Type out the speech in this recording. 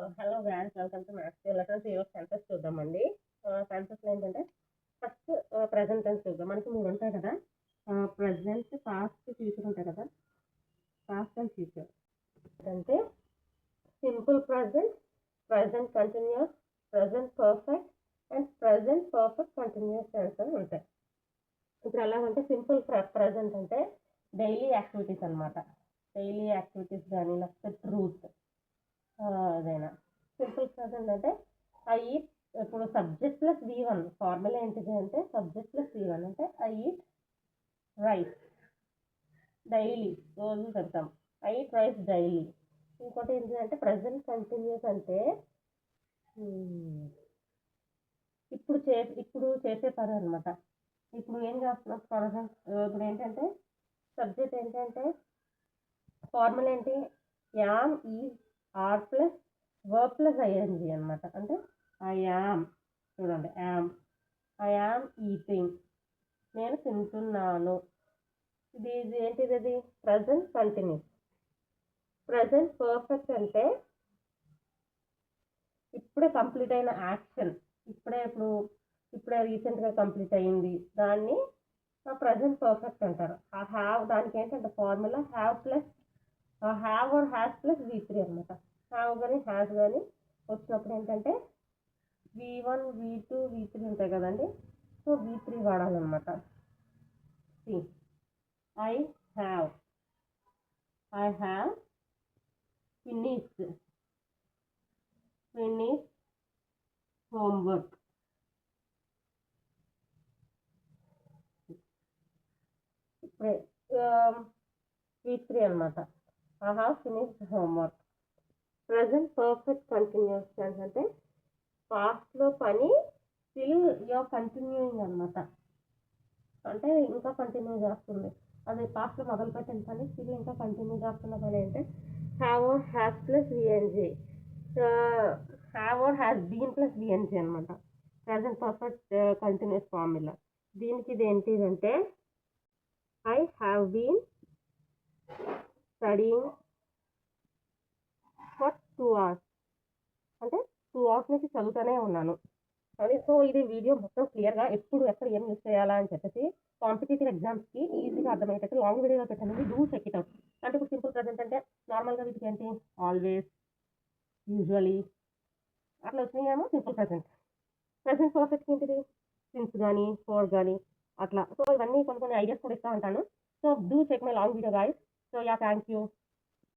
Hello guys, welcome to maths lessons. ఈరోజు senses చూద్దామండి. సెన్సెస్లో ఏంటంటే ఫస్ట్ ప్రెజెంట్ టెన్స్ చూద్దాం. మనకి 3 ఉంటాయి కదా, ప్రెజెంట్, పాస్ట్, ఫ్యూచర్ ఉంటాయి కదా. పాస్ట్ అండ్ ఫ్యూచర్ అంటే simple present, present continuous, present perfect and present perfect continuous tense అని ఉంటాయి. ఇప్పుడు ఎలాగంటే సింపుల్ ప్రెజెంట్ అంటే డైలీ యాక్టివిటీస్ అనమాట. డైలీ యాక్టివిటీస్ కానీ లేకపోతే ట్రూత్ అదైనా. సింపుల్ ప్రెజెంట్ అంటే ఐ ఈట్. ఇప్పుడు సబ్జెక్ట్ ప్లస్ V1 ఫార్ములా ఏంటిది అంటే సబ్జెక్ట్ ప్లస్ V1 అంటే ఐ ఈట్ రైస్ డైలీ, రోజు పెడతాం. I eat rice daily. ఇంకోటి ఏంటంటే ప్రజెంట్ కంటిన్యూస్ అంటే ఇప్పుడు చేసే పని అనమాట. ఇప్పుడు ఏం చేస్తున్నాం ప్రజెంట్. ఇప్పుడు ఏంటంటే సబ్జెక్ట్ ఏంటంటే ఫార్ములా ఏంటి, am is are plus verb plus I N G అనమాట. అంటే ఐ యామ్, చూడండి, ఐ యామ్ ఈటింగ్, నేను తింటున్నాను. ఇది ఏంటిది, అది ప్రజెంట్ కంటిన్యూస్. ప్రజెంట్ పర్ఫెక్ట్ అంటే ఇప్పుడే కంప్లీట్ అయిన యాక్షన్, ఇప్పుడే రీసెంట్గా కంప్లీట్ అయ్యింది, దాన్ని ప్రజెంట్ పర్ఫెక్ట్ అంటారు. ఆ హ్యావ్, దానికి ఏంటంటే formula have plus have or has plus V3 అనమాట. హ్యావ్ కానీ హ్యాస్ కానీ వచ్చినప్పుడు ఏంటంటే V1 V2 V3 ఉంటాయి కదండి, సో V3 వాడాలన్నమాట. I have finished homework. ఇప్పుడే V3 అనమాట. I have finished homework. Present perfect continuous tense అంటే పాస్ట్లో పని స్టిల్ యూఆర్ కంటిన్యూయింగ్ అనమాట. అంటే ఇంకా కంటిన్యూ చేస్తుంది. అదే పాస్ట్లో మొదలుపెట్టిన పని స్టిల్ ఇంకా కంటిన్యూ చేస్తున్న పని అంటే have or has plus VNG, have or has been plus VNG అనమాట. Present perfect continuous formula. దీనికి ఇది ఏంటిదంటే I have been studying for 2 hours, అంటే 2 hours నుంచి చదువుతూనే ఉన్నాను అని. సో ఇది వీడియో మొత్తం క్లియర్గా ఎప్పుడు ఎక్కడ ఏం యూస్ చేయాలా అని చెప్పేసి కాంపిటేటివ్ ఎగ్జామ్స్కి ఈజీగా అర్థమయ్యేటట్టు లాంగ్ వీడియోగా పెట్టండి. Do check it out. అంటే ఇప్పుడు సింపుల్ ప్రజెంట్ అంటే నార్మల్గా వీటికి ఏంటి ఆల్వేస్, యూజువలీ అట్లా వచ్చినాయేమో సింపుల్ ప్రజెంట్. ప్రజెంట్ పర్ఫెక్ట్ ఏంటిది సిన్స్ కానీ ఫోర్ కానీ అట్లా. సో ఇవన్నీ కొన్ని ఐడియాస్ కూడా ఇస్తూ ఉంటాను. So do check my long video guys. So yeah, thank you.